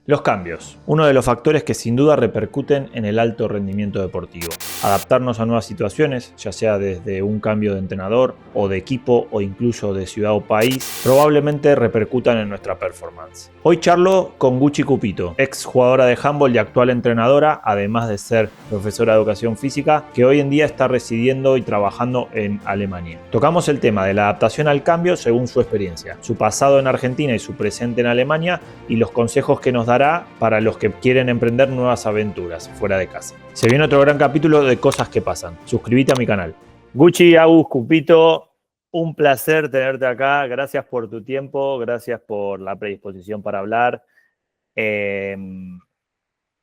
Los cambios, uno de los factores que sin duda repercuten en el alto rendimiento deportivo. Adaptarnos a nuevas situaciones, ya sea desde un cambio de entrenador o de equipo o incluso de ciudad o país, probablemente repercutan en nuestra performance. Hoy charlo con Gucci Cupito, ex jugadora de handball y actual entrenadora, además de ser profesora de educación física, que hoy en día está residiendo y trabajando en Alemania. Tocamos el tema de la adaptación al cambio según su experiencia, su pasado en Argentina y su presente en Alemania, y los consejos que nos dará para los que quieren emprender nuevas aventuras fuera de casa. Se viene otro gran capítulo de cosas que pasan. Suscríbete a mi canal. Gucci, Agus, Cupito, un placer tenerte acá. Gracias por tu tiempo, gracias por la predisposición para hablar.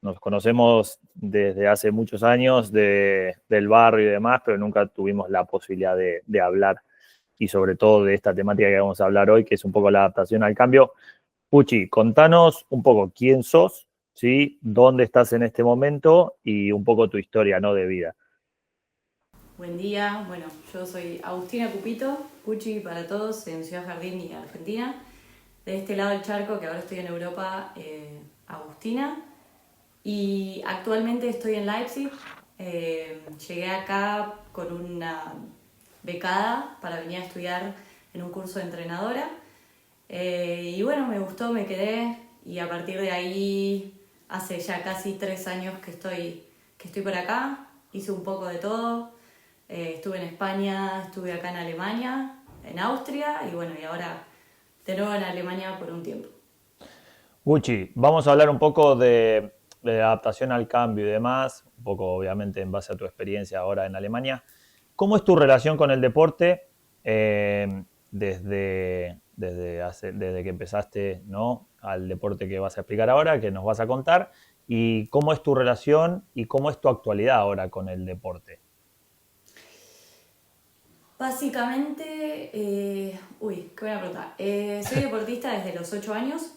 Nos conocemos desde hace muchos años del barrio y demás, pero nunca tuvimos la posibilidad de hablar, y sobre todo de esta temática que vamos a hablar hoy, que es un poco la adaptación al cambio. Puchi, contanos un poco quién sos, ¿sí? Dónde estás en este momento y un poco tu historia, ¿no?, de vida. Buen día, bueno, yo soy Agustina Cupito, Cuchi para todos, en Ciudad Jardín y Argentina. De este lado del charco, que ahora estoy en Europa, Agustina. Y actualmente estoy en Leipzig. Llegué acá con una becada para venir a estudiar en un curso de entrenadora. Y bueno, me gustó, me quedé, y a partir de ahí hace ya casi 3 años que estoy por acá. Hice un poco de todo. Estuve en España, estuve acá en Alemania, en Austria y bueno, y ahora de nuevo en Alemania por un tiempo. Gucci, vamos a hablar un poco de adaptación al cambio y demás, un poco obviamente en base a tu experiencia ahora en Alemania. ¿Cómo es tu relación con el deporte desde que empezaste, ¿no?, al deporte que vas a explicar ahora, que nos vas a contar? ¿Y cómo es tu relación y cómo es tu actualidad ahora con el deporte? Básicamente, qué buena pregunta. Soy deportista desde los 8 años,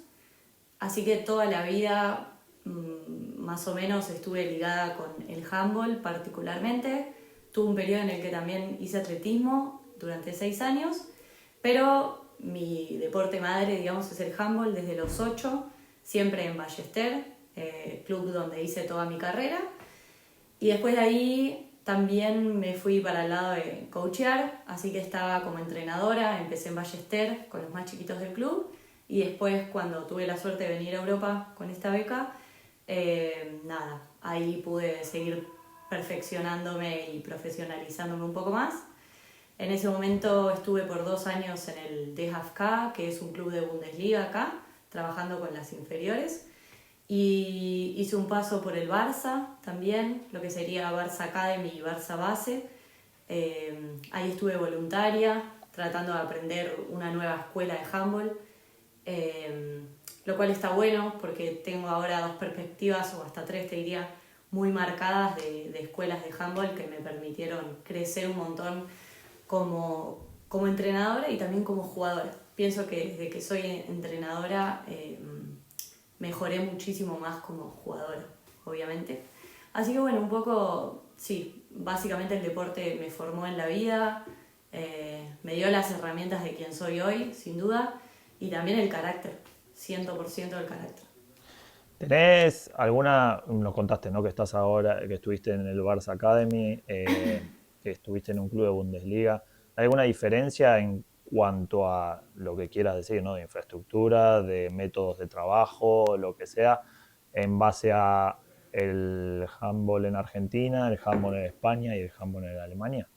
así que toda la vida más o menos estuve ligada con el handball particularmente. Tuve un periodo en el que también hice atletismo durante 6 años, pero mi deporte madre, digamos, es el handball desde los 8, siempre en Ballester, club donde hice toda mi carrera. Y después de ahí también me fui para el lado de coachear, así que estaba como entrenadora, empecé en Ballester con los más chiquitos del club, y después cuando tuve la suerte de venir a Europa con esta beca, ahí pude seguir perfeccionándome y profesionalizándome un poco más. En ese momento estuve por 2 años en el DHFK, que es un club de Bundesliga acá, trabajando con las inferiores. Y hice un paso por el Barça también, lo que sería Barça Academy y Barça Base. Ahí estuve voluntaria, tratando de aprender una nueva escuela de handball, lo cual está bueno porque tengo ahora 2 perspectivas, o hasta 3 te diría, muy marcadas de escuelas de handball que me permitieron crecer un montón como entrenadora y también como jugadora. Pienso que desde que soy entrenadora mejoré muchísimo más como jugadora, obviamente. Así que bueno, un poco, sí, básicamente el deporte me formó en la vida, me dio las herramientas de quien soy hoy, sin duda, y también el carácter, 100% del carácter. ¿Tenés alguna, nos contaste, ¿no?, que estás ahora, que estuviste en el Barça Academy, que estuviste en un club de Bundesliga? ¿Hay alguna diferencia en cuanto a lo que quieras decir, ¿no?, de infraestructura, de métodos de trabajo, lo que sea, en base a el handball en Argentina, el handball en España y el handball en Alemania?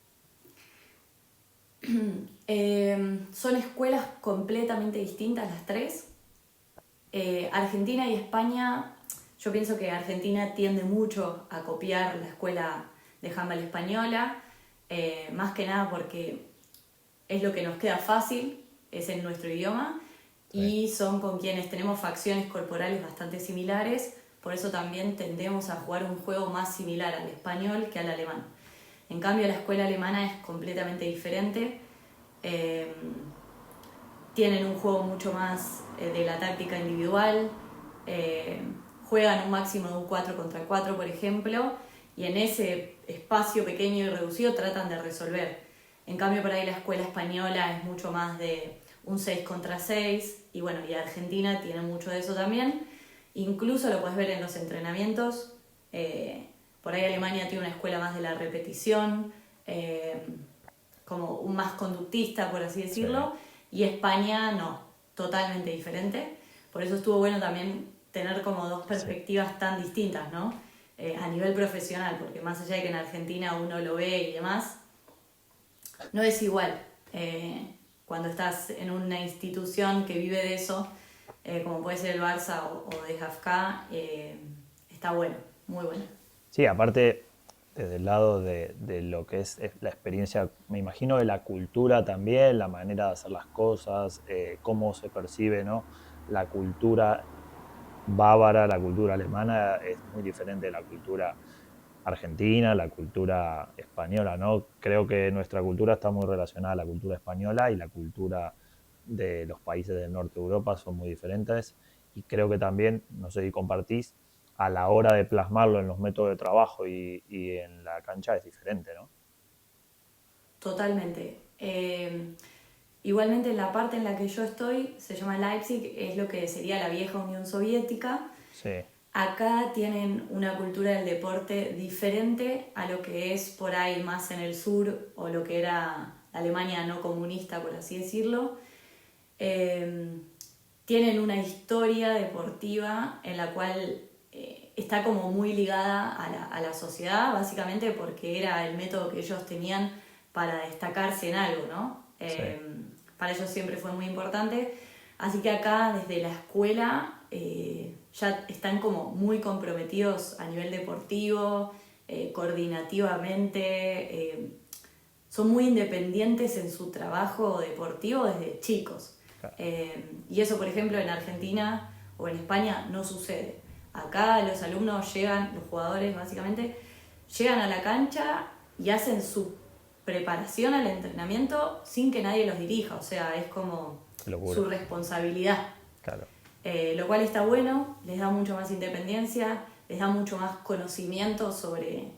Son escuelas completamente distintas las 3. Argentina y España, yo pienso que Argentina tiende mucho a copiar la escuela de handball española, más que nada porque es lo que nos queda fácil, es en nuestro idioma, Sí. y son con quienes tenemos facciones corporales bastante similares, por eso también tendemos a jugar un juego más similar al español que al alemán. En cambio, la escuela alemana es completamente diferente. Tienen un juego mucho más de la táctica individual, juegan un máximo de un 4 contra 4, por ejemplo, y en ese espacio pequeño y reducido tratan de resolver. En cambio, por ahí la escuela española es mucho más de un 6 contra 6, y bueno, y Argentina tiene mucho de eso también. Incluso lo puedes ver en los entrenamientos. Por ahí Alemania tiene una escuela más de la repetición, como un más conductista, por así decirlo, y España no, totalmente diferente. Por eso estuvo bueno también tener como dos perspectivas tan distintas, ¿no? A nivel profesional, porque más allá de que en Argentina uno lo ve y demás, no es igual. Cuando estás en una institución que vive de eso, como puede ser el Barça o DHFK, está bueno, muy bueno. Sí, aparte, desde el lado de lo que es la experiencia, me imagino de la cultura también, la manera de hacer las cosas, cómo se percibe, ¿no? La cultura bávara, la cultura alemana es muy diferente de la cultura argentina, la cultura española, ¿no? Creo que nuestra cultura está muy relacionada a la cultura española y la cultura de los países del norte de Europa son muy diferentes y creo que también, no sé si compartís, a la hora de plasmarlo en los métodos de trabajo y en la cancha es diferente, ¿no? Totalmente. Igualmente en la parte en la que yo estoy, se llama Leipzig, es lo que sería la vieja Unión Soviética. Sí. Acá tienen una cultura del deporte diferente a lo que es por ahí más en el sur o lo que era Alemania no comunista, por así decirlo. Tienen una historia deportiva en la cual está como muy ligada a la sociedad, básicamente porque era el método que ellos tenían para destacarse en algo, ¿no? Para ellos siempre fue muy importante. Así que acá, desde la escuela, ya están como muy comprometidos a nivel deportivo, coordinativamente, son muy independientes en su trabajo deportivo desde chicos. Claro. Y eso, por ejemplo, en Argentina o en España no sucede. Acá los alumnos llegan, los jugadores básicamente, llegan a la cancha y hacen su preparación al entrenamiento sin que nadie los dirija, o sea, es como su responsabilidad. Claro. Lo cual está bueno, les da mucho más independencia, les da mucho más conocimiento sobre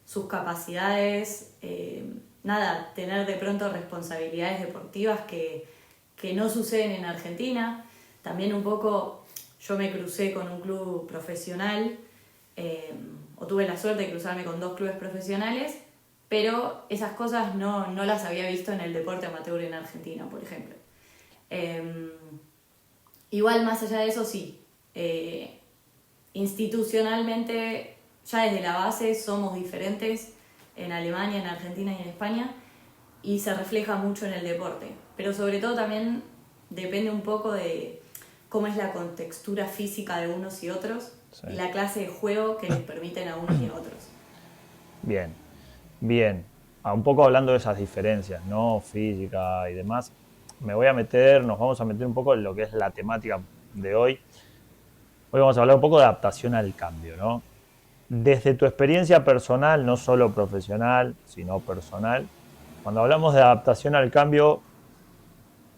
sus capacidades, tener de pronto responsabilidades deportivas que no suceden en Argentina. También un poco yo me crucé con un club profesional, o tuve la suerte de cruzarme con 2 clubes profesionales, pero esas cosas no las había visto en el deporte amateur en Argentina, por ejemplo. Igual más allá de eso sí, institucionalmente ya desde la base somos diferentes en Alemania, en Argentina y en España, y se refleja mucho en el deporte, pero sobre todo también depende un poco de cómo es la contextura física de unos y otros, y la clase de juego que les permiten a unos y a otros. Bien, bien. Un poco hablando de esas diferencias, ¿no? Física y demás, nos vamos a meter un poco en lo que es la temática de hoy. Hoy vamos a hablar un poco de adaptación al cambio, ¿no? Desde tu experiencia personal, no solo profesional, sino personal, cuando hablamos de adaptación al cambio,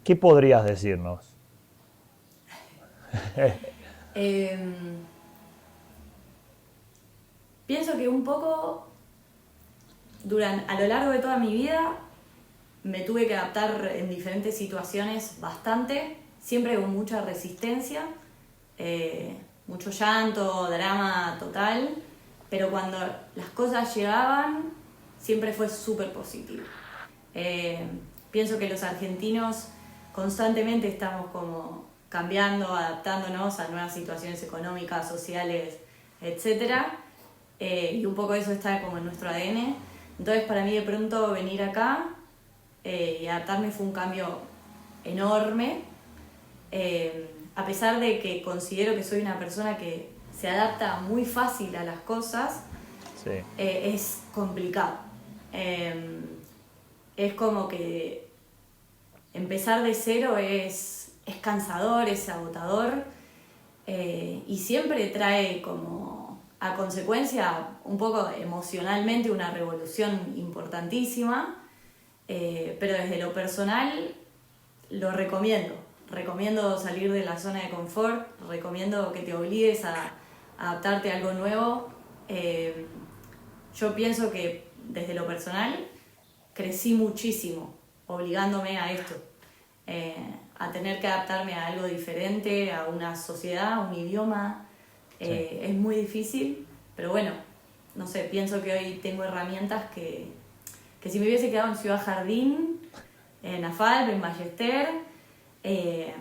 ¿qué podrías decirnos? Pienso que un poco a lo largo de toda mi vida me tuve que adaptar en diferentes situaciones bastante, siempre con mucha resistencia, mucho llanto, drama total, pero cuando las cosas llegaban siempre fue súper positivo. Pienso que los argentinos constantemente estamos como cambiando, adaptándonos a nuevas situaciones económicas, sociales, etc. Y un poco eso está como en nuestro ADN. Entonces para mí de pronto venir acá y adaptarme fue un cambio enorme, a pesar de que considero que soy una persona que se adapta muy fácil a las cosas. Sí. Es complicado. Es como que empezar de cero es cansador, es agotador, y siempre trae como a consecuencia un poco emocionalmente una revolución importantísima, pero desde lo personal lo recomiendo salir de la zona de confort, recomiendo que te obligues a adaptarte a algo nuevo. Yo pienso que desde lo personal crecí muchísimo obligándome a esto, a tener que adaptarme a algo diferente, a una sociedad, a un idioma, Sí. Es muy difícil, pero bueno, no sé, pienso que hoy tengo herramientas que si me hubiese quedado en Ciudad Jardín, en AFAL, en Ballester, eh,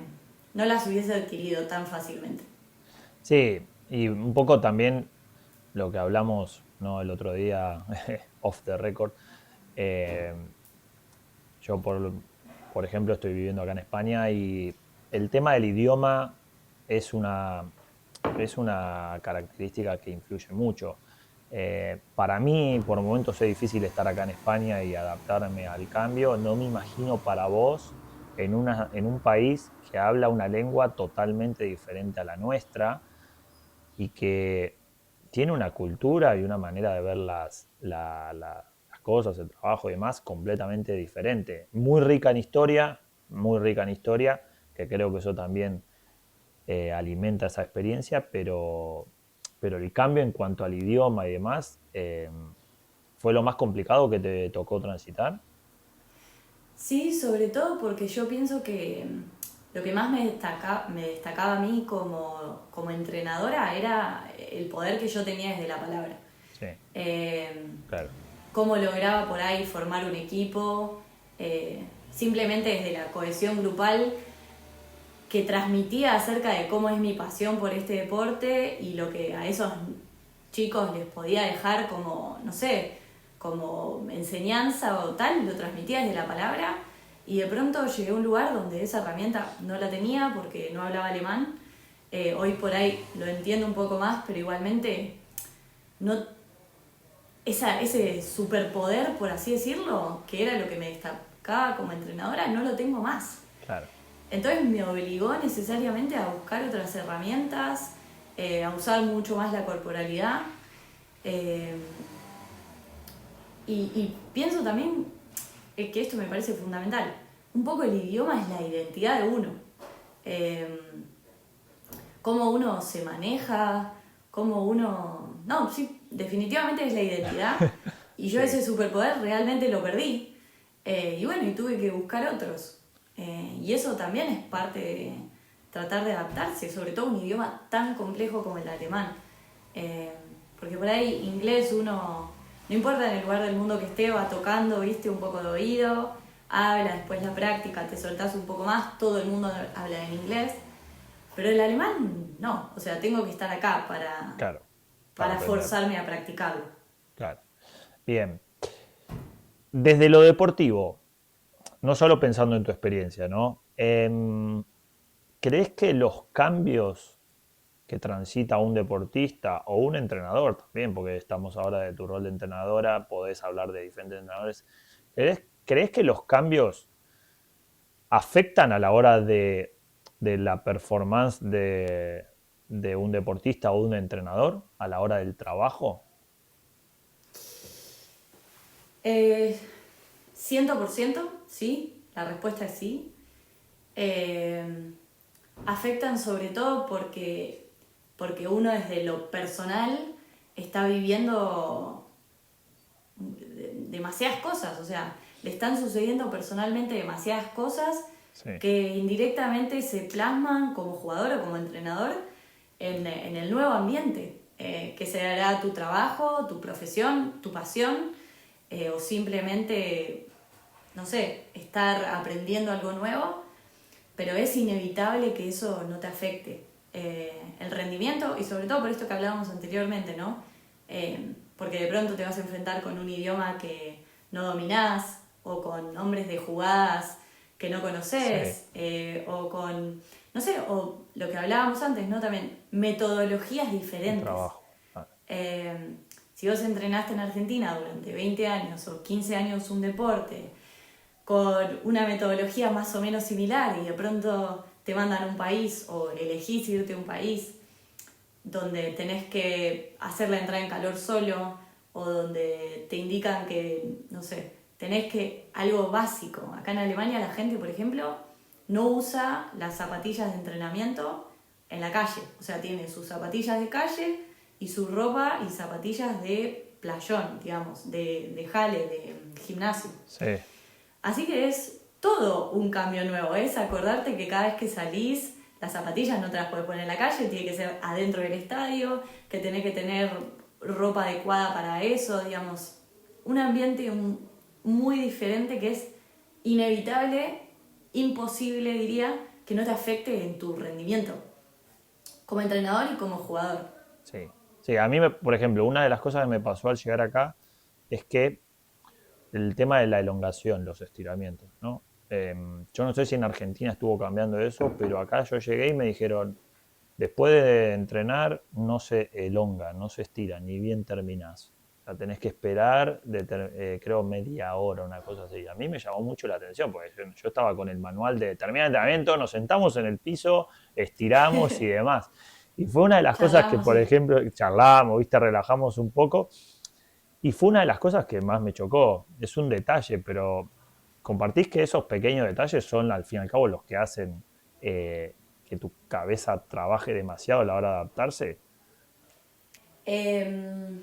no las hubiese adquirido tan fácilmente. Sí, y un poco también lo que hablamos, ¿no? El otro día, off the record. eh, yo, por ejemplo, estoy viviendo acá en España y el tema del idioma es es una característica que influye mucho. Para mí, por momentos es difícil estar acá en España y adaptarme al cambio. No me imagino para vos en un país que habla una lengua totalmente diferente a la nuestra y que tiene una cultura y una manera de ver las cosas, el trabajo y demás completamente diferente. Muy rica en historia, que creo que eso también alimenta esa experiencia, pero el cambio en cuanto al idioma y demás fue lo más complicado que te tocó transitar. Sí, sobre todo porque yo pienso que lo que más me destacaba a mí como entrenadora era el poder que yo tenía desde la palabra. Sí, Eh, claro, Cómo lograba por ahí formar un equipo, simplemente desde la cohesión grupal que transmitía acerca de cómo es mi pasión por este deporte y lo que a esos chicos les podía dejar como, no sé, como enseñanza o tal, lo transmitía desde la palabra y de pronto llegué a un lugar donde esa herramienta no la tenía porque no hablaba alemán. Hoy por ahí lo entiendo un poco más, pero igualmente no, ese superpoder, por así decirlo, que era lo que me destacaba como entrenadora, no lo tengo más. claro. Entonces me obligó necesariamente a buscar otras herramientas, a usar mucho más la corporalidad. eh, y pienso también que esto me parece fundamental. Un poco el idioma es la identidad de uno. Eh, Cómo uno se maneja, cómo uno... No, sí, definitivamente es la identidad. Y yo Sí, ese superpoder realmente lo perdí. Y bueno, y tuve que buscar otros. Y eso también es parte de tratar de adaptarse, sobre todo a un idioma tan complejo como el alemán. Eh, Porque por ahí inglés uno, no importa en el lugar del mundo que esté, va tocando, viste, un poco de oído, habla, después la práctica, te soltás un poco más, todo el mundo habla en inglés. Pero el alemán no, o sea, tengo que estar acá claro, para para aprender, forzarme a practicarlo. claro. Bien, desde lo deportivo, no solo pensando en tu experiencia, ¿no? ¿Crees que los cambios que transita un deportista o un entrenador también, porque estamos ahora de tu rol de entrenadora, podés hablar de diferentes entrenadores, crees que los cambios afectan a la hora de la performance de un deportista o un entrenador a la hora del trabajo? Eh, 100%, sí, la respuesta es sí. Eh, Afectan sobre todo porque uno desde lo personal está viviendo demasiadas cosas, o sea, le están sucediendo personalmente demasiadas cosas Sí, que indirectamente se plasman como jugador o como entrenador en el nuevo ambiente, que será tu trabajo, tu profesión, tu pasión, o simplemente, no sé, estar aprendiendo algo nuevo, pero es inevitable que eso no te afecte. El rendimiento y sobre todo por esto que hablábamos anteriormente, ¿no? Porque de pronto te vas a enfrentar con un idioma que no dominás o con nombres de jugadas que no sí, conoces o con, no sé, o lo que hablábamos antes, ¿no? También metodologías el diferentes. trabajo. Ah, Eh, si vos entrenaste en Argentina durante 20 años o 15 años un deporte con una metodología más o menos similar y de pronto te mandan a un país o elegís irte a un país donde tenés que hacer la entrada en calor solo o donde te indican que, no sé, tenés que algo básico. Acá en Alemania la gente, por ejemplo, no usa las zapatillas de entrenamiento en la calle. O sea, tiene sus zapatillas de calle y su ropa y zapatillas de playón, digamos, de jale, de gimnasio. sí, Así que es todo un cambio nuevo, es acordarte que cada vez que salís las zapatillas no te las puedes poner en la calle, tiene que ser adentro del estadio, que tenés que tener ropa adecuada para eso, digamos, un ambiente muy diferente que es inevitable, imposible diría, que no te afecte en tu rendimiento, como entrenador y como jugador. Sí, sí, a mí, por ejemplo, una de las cosas que me pasó al llegar acá es que el tema de la elongación, los estiramientos, ¿no? Yo no sé si en Argentina estuvo cambiando eso, pero acá yo llegué y me dijeron, después de entrenar no se elonga, no se estira, ni bien terminás. O sea, tenés que esperar, creo, media hora, una cosa así. A mí me llamó mucho la atención, porque yo estaba con el manual de terminar el entrenamiento, nos sentamos en el piso, estiramos y demás. Y fue una de las cosas que, Charlamos, por sí. ejemplo, charlamos, ¿viste? Relajamos un poco. Y fue una de las cosas que más me chocó. Es un detalle, pero compartís que esos pequeños detalles son, al fin y al cabo, los que hacen que tu cabeza trabaje demasiado a la hora de adaptarse. Eh,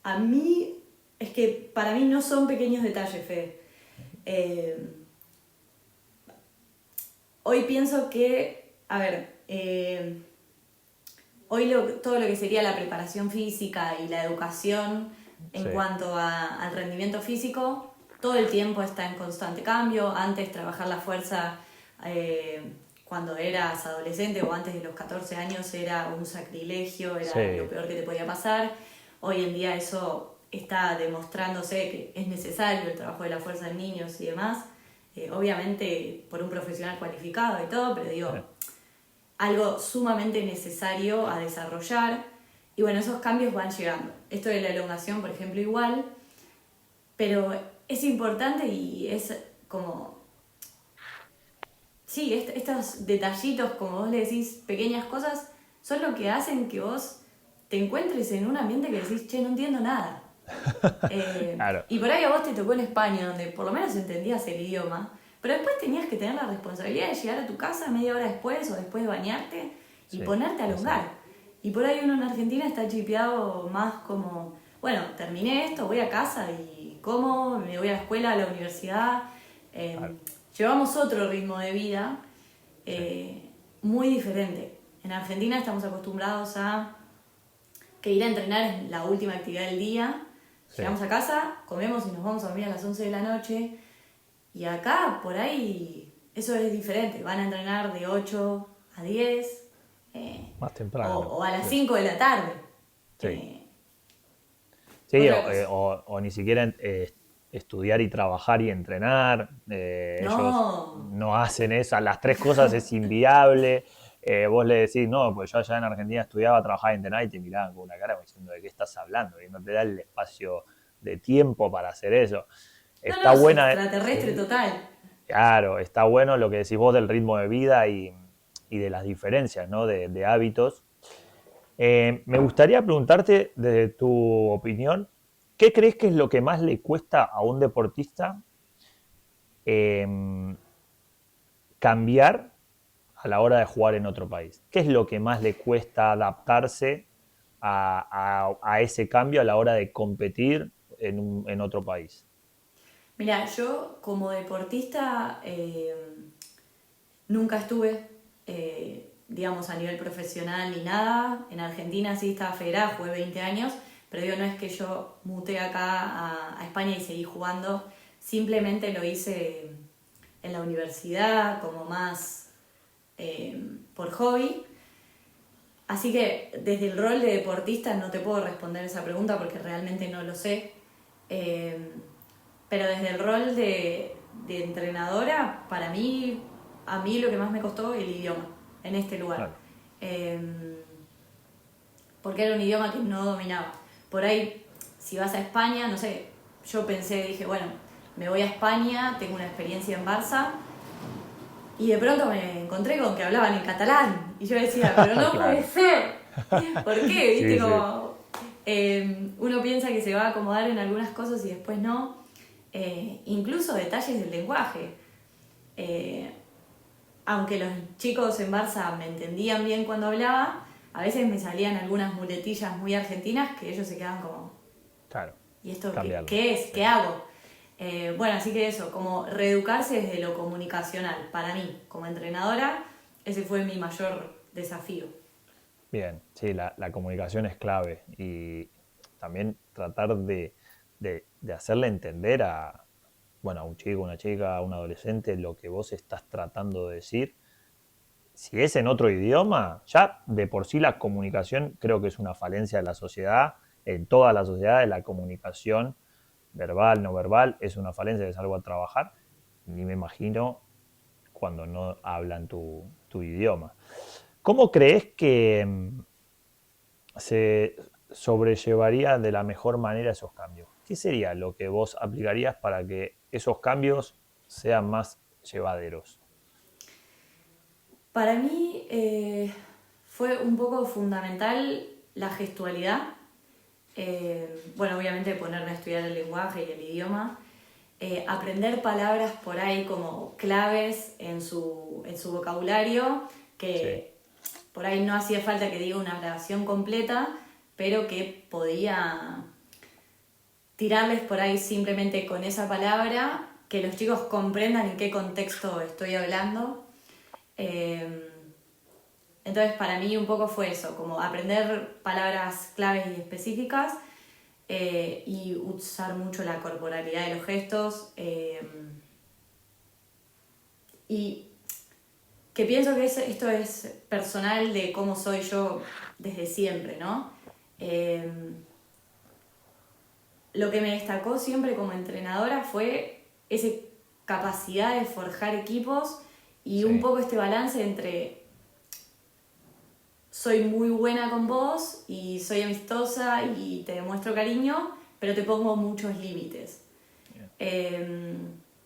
a mí, es que para mí no son pequeños detalles, Fede. Eh, Hoy pienso que, a ver, hoy todo lo que sería la preparación física y la educación en Sí, cuanto al rendimiento físico, todo el tiempo está en constante cambio. Antes trabajar la fuerza cuando eras adolescente o antes de los 14 años era un sacrilegio, era lo sí, peor que te podía pasar. Hoy en día eso está demostrándose que es necesario el trabajo de la fuerza en niños y demás. Obviamente por un profesional cualificado y todo, pero digo, algo sumamente necesario a desarrollar. Y bueno, esos cambios van llegando. Esto de la elongación, por ejemplo, igual, pero es importante y es como, sí, estos detallitos, como vos le decís, pequeñas cosas, son lo que hacen que vos te encuentres en un ambiente que decís, che, no entiendo nada. claro, Y por ahí a vos te tocó en España, donde por lo menos entendías el idioma, pero después tenías que tener la responsabilidad de llegar a tu casa media hora después o después de bañarte y sí, ponerte a así. elongar. Y por ahí uno en Argentina está chipeado más como, bueno, terminé esto, voy a casa y como, me voy a la escuela, a la universidad. Claro, Llevamos otro ritmo de vida sí, muy diferente. En Argentina estamos acostumbrados a que ir a entrenar es la última actividad del día. sí. Llegamos a casa, comemos y nos vamos a dormir a las 11 de la noche. Y acá, por ahí, eso es diferente. Van a entrenar de 8 a 10 Más o, temprano. o a las Sí, 5 de la tarde. sí. Eh, Sí, Otra cosa. o ni siquiera estudiar y trabajar y entrenar. Ellos No, no hacen eso. Las tres cosas es inviable. Vos le decís, no, pues yo allá en Argentina estudiaba, trabajaba y entrenaba y te miraban con una cara como diciendo de qué estás hablando y no te da el espacio de tiempo para hacer eso. no, Está no, es buena, extraterrestre total. claro, está bueno lo que decís vos del ritmo de vida y de las diferencias, ¿no? De hábitos. Me gustaría preguntarte, desde tu opinión, ¿qué crees que es lo que más le cuesta a un deportista eh, cambiar a la hora de jugar en otro país? ¿Qué es lo que más le cuesta adaptarse a ese cambio a la hora de competir en otro país? Mira, yo como deportista nunca estuve, digamos, a nivel profesional ni nada. En Argentina sí estaba federada, jugué 20 años, pero digo, no es que yo muté acá a España y seguí jugando, simplemente lo hice en la universidad como más por hobby. Así que desde el rol de deportista no te puedo responder esa pregunta porque realmente no lo sé. Eh, pero desde el rol de entrenadora, para mí, a mí lo que más me costó el idioma en este lugar. Claro, Eh, Porque era un idioma que no dominaba. Por ahí, si vas a España, no sé, yo pensé, dije, bueno, me voy a España, tengo una experiencia en Barça, y de pronto me encontré con que hablaban en catalán. Y yo decía, pero no puede claro. ser. ¿Por qué? ¿Viste? Sí, sí, Como uno piensa que se va a acomodar en algunas cosas y después no. Incluso detalles del lenguaje. Eh, Aunque los chicos en Barça me entendían bien cuando hablaba, a veces me salían algunas muletillas muy argentinas que ellos se quedaban como, claro. ¿y esto Cambiarlo. qué es? Sí, ¿Qué hago? Bueno, así que eso, como reeducarse desde lo comunicacional, para mí, como entrenadora, ese fue mi mayor desafío. Bien, sí, la comunicación es clave y también tratar de hacerle entender bueno, a un chico, una chica, a un adolescente lo que vos estás tratando de decir. Si es en otro idioma, ya de por sí la comunicación creo que es una falencia de la sociedad, en toda la sociedad de la comunicación verbal, no verbal, es una falencia, es algo a trabajar, ni me imagino cuando no hablan tu idioma. ¿Cómo crees que se sobrellevaría de la mejor manera esos cambios? ¿Qué sería lo que vos aplicarías para que esos cambios sean más llevaderos? Para mí fue un poco fundamental la gestualidad. Bueno, obviamente ponerme a estudiar el lenguaje y el idioma. Aprender palabras por ahí como claves en su vocabulario, Sí, que por ahí no hacía falta que diga una oración completa, pero que podía tirarles por ahí simplemente con esa palabra, que los chicos comprendan en qué contexto estoy hablando. Eh, entonces para mí un poco fue eso, como aprender palabras claves y específicas y usar mucho la corporalidad de los gestos y que pienso que esto es personal de cómo soy yo desde siempre, ¿no? Eh, lo que me destacó siempre como entrenadora fue esa capacidad de forjar equipos y un sí, poco este balance entre soy muy buena con vos y soy amistosa y te demuestro cariño, pero te pongo muchos límites. Eh,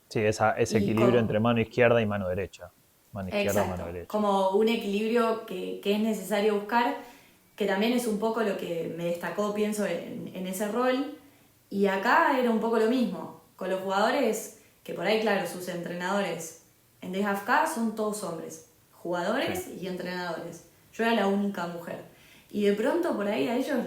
sí, ese y equilibrio con, entre mano izquierda y mano derecha. Mano izquierda, mano exacto, derecha. como un equilibrio que es necesario buscar, que también es un poco lo que me destacó, pienso, en ese rol. Y acá era un poco lo mismo, con los jugadores, que por ahí, claro, sus entrenadores en DHFK son todos hombres, Sí, jugadores y entrenadores. Yo era la única mujer. Y de pronto por ahí a ellos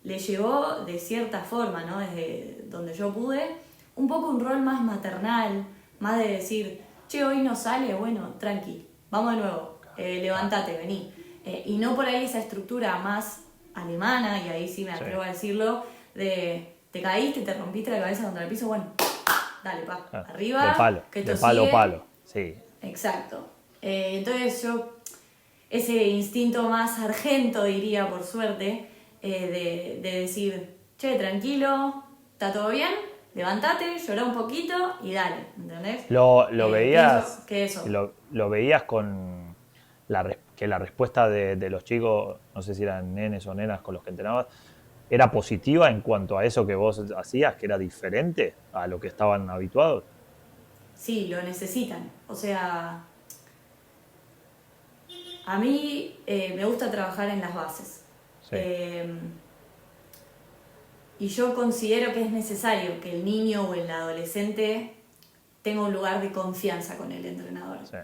les llevó de cierta forma, ¿no? Desde donde yo pude, un poco un rol más maternal, más de decir, che, hoy no sale, bueno, tranqui, vamos de nuevo, claro. levántate, vení. Y no por ahí esa estructura más alemana, y ahí sí me Sí, atrevo a decirlo, de te caíste, te rompiste la cabeza contra el piso, bueno, dale, pa, claro. arriba, que esto De palo a sigue. palo. Sí, Exacto. Entonces yo, ese instinto más sargento, diría, por suerte, de decir, che, tranquilo, está todo bien, levántate, llorá un poquito y dale, ¿entendés? Lo Pienso veías, que eso. lo veías con que la respuesta de los chicos, no sé si eran nenes o nenas con los que entrenabas, era positiva en cuanto a eso que vos hacías, que era diferente a lo que estaban habituados. Sí, lo necesitan. O sea, a mí me gusta trabajar en las bases. Sí, Eh, y yo considero que es necesario que el niño o el adolescente tenga un lugar de confianza con el entrenador. sí,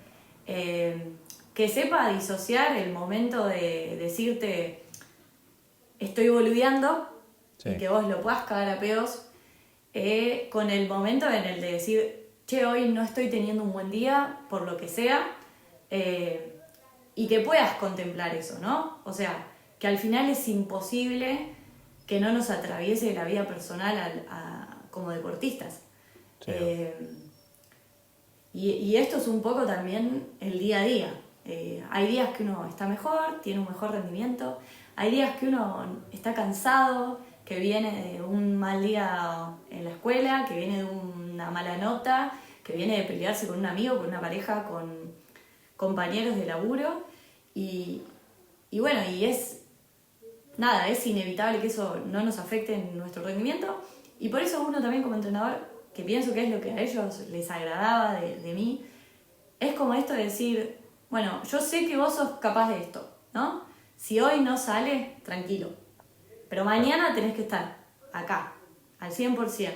Eh, que sepa disociar el momento de decirte estoy boludeando y sí, que vos lo puedas cagar a pedos con el momento en el de decir, che, hoy no estoy teniendo un buen día, por lo que sea, y que puedas contemplar eso, ¿no? O sea, que al final es imposible que no nos atraviese la vida personal como deportistas. sí, Eh, y esto es un poco también el día a día. Hay días que uno está mejor, tiene un mejor rendimiento, hay días que uno está cansado, que viene de un mal día en la escuela, que viene de una mala nota, que viene de pelearse con un amigo, con una pareja, con compañeros de laburo. Y, y bueno, y es nada, es inevitable que eso no nos afecte en nuestro rendimiento. Y por eso uno también como entrenador, que pienso que es lo que a ellos les agradaba de mí, es como esto de decir, bueno, yo sé que vos sos capaz de esto, ¿no? Si hoy no sale, tranquilo. Pero claro, mañana tenés que estar acá, al 100%.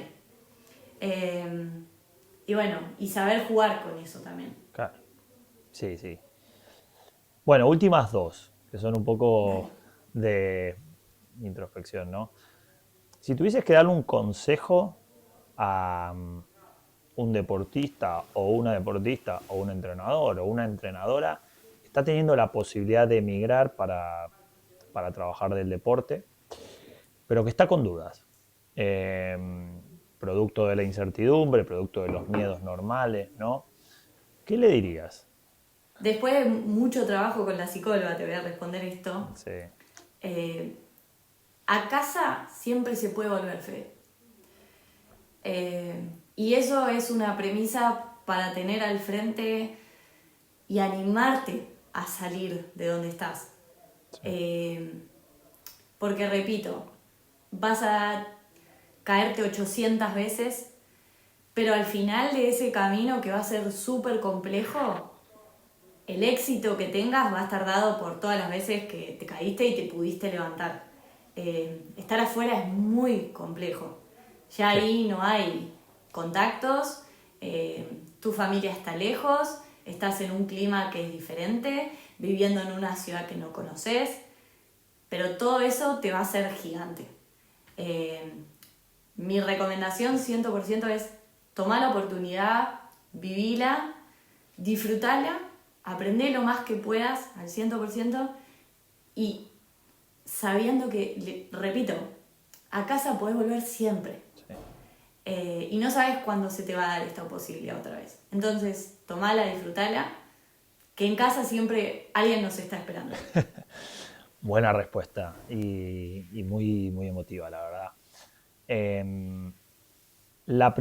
Eh, y bueno, y saber jugar con eso también. claro. Sí, sí. Bueno, últimas dos, que son un Dale. poco de introspección, ¿no? Si tuvieses que darle un consejo a un deportista o una deportista o un entrenador o una entrenadora está teniendo la posibilidad de emigrar para trabajar del deporte, pero que está con dudas. Producto de la incertidumbre, producto de los miedos normales, ¿no? ¿Qué le dirías? Después de mucho trabajo con la psicóloga, te voy a responder esto. Sí. A casa siempre se puede volver, Fede. Y eso es una premisa para tener al frente y animarte a salir de donde estás. Sí. Porque repito, vas a caerte 800 veces, pero al final de ese camino que va a ser súper complejo, el éxito que tengas va a estar dado por todas las veces que te caíste y te pudiste levantar. Estar afuera es muy complejo. Ya ahí no hay contactos, tu familia está lejos, estás en un clima que es diferente, viviendo en una ciudad que no conoces, pero todo eso te va a hacer gigante. Mi recomendación 100% es tomar la oportunidad, vivila, disfrutala, aprende lo más que puedas al 100% y sabiendo que, repito, a casa podés volver siempre. Sí. Y no sabes cuándo se te va a dar esta posibilidad otra vez. Entonces, tomala, disfrutala, que en casa siempre alguien nos está esperando. Buena respuesta y muy, muy emotiva, la verdad. La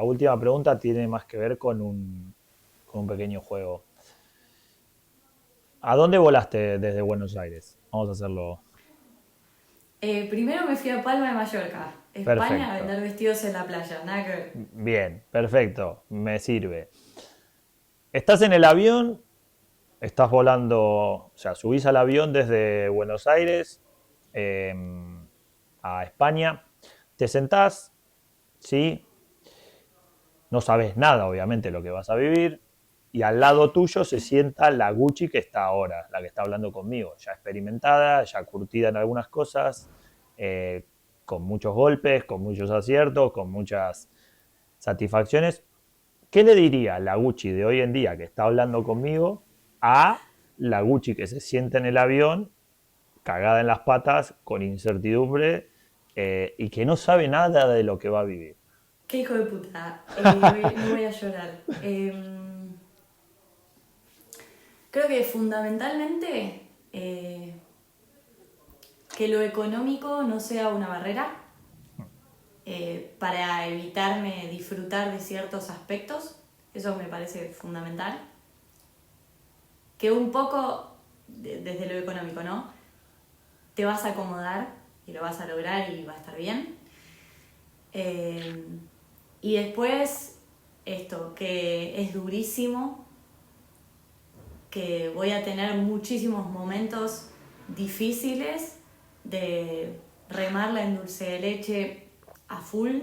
última pregunta tiene más que ver con un pequeño juego. ¿A dónde volaste desde Buenos Aires? Vamos a hacerlo. Primero me fui a Palma de Mallorca, España, perfecto, a vender vestidos en la playa. Nada que ver. Bien, perfecto, me sirve. Estás en el avión, estás volando, o sea, subís al avión desde Buenos Aires a España, te sentás, ¿sí? No sabes nada, obviamente, lo que vas a vivir, y al lado tuyo se sienta la Gucci que está ahora, la que está hablando conmigo, ya experimentada, ya curtida en algunas cosas, con muchos golpes, con muchos aciertos, con muchas satisfacciones. ¿Qué le diría la Gucci de hoy en día que está hablando conmigo a la Gucci que se sienta en el avión, cagada en las patas, con incertidumbre y que no sabe nada de lo que va a vivir? Qué hijo de puta. No voy a llorar. Creo que fundamentalmente que lo económico no sea una barrera para evitarme disfrutar de ciertos aspectos. Eso me parece fundamental. Que un poco, desde lo económico, ¿no? Te vas a acomodar y lo vas a lograr y va a estar bien. Y después, esto, que es durísimo, que voy a tener muchísimos momentos difíciles de remarla en dulce de leche a full,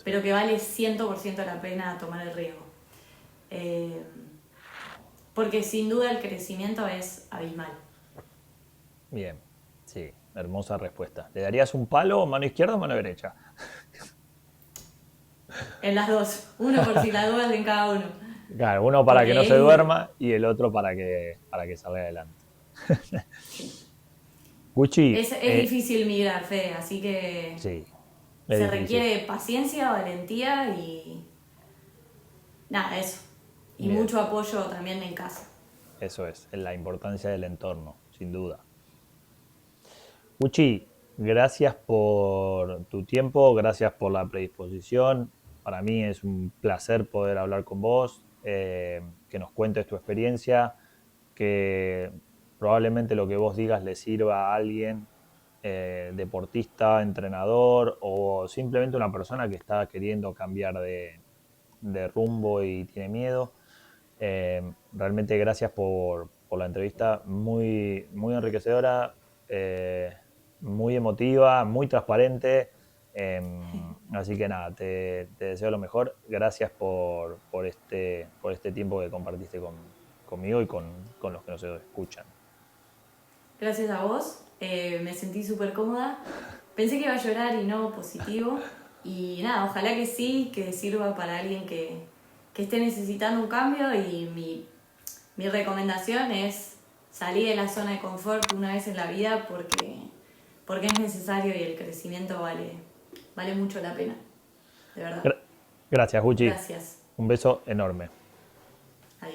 pero que vale 100% la pena tomar el riesgo. Porque sin duda el crecimiento es abismal. Bien, sí, hermosa respuesta. ¿Le darías un palo, mano izquierda o mano derecha? En las dos, uno por si las dudas en cada uno. Claro, uno para que no se duerma y el otro para que salga adelante. Sí. Gucci. Es difícil migrar, Fede, así que sí, se requiere paciencia, valentía y nada, eso. Y bien, mucho apoyo también en casa. Eso es, la importancia del entorno, sin duda. Gucci, gracias por tu tiempo, gracias por la predisposición. Para mí es un placer poder hablar con vos, que nos cuentes tu experiencia, que probablemente lo que vos digas le sirva a alguien, deportista, entrenador o simplemente una persona que está queriendo cambiar de rumbo y tiene miedo. Realmente gracias por la entrevista, muy, muy enriquecedora, muy emotiva, muy transparente. Así que nada, te deseo lo mejor. Gracias por este tiempo que compartiste conmigo y con los que nos escuchan. Gracias a vos, me sentí súper cómoda. Pensé que iba a llorar y no, positivo. Y nada, ojalá que sí, que sirva para alguien que esté necesitando un cambio y mi recomendación es salir de la zona de confort una vez en la vida porque es necesario y el crecimiento vale mucho la pena, de verdad. Gracias, Gucci. Gracias. Un beso enorme.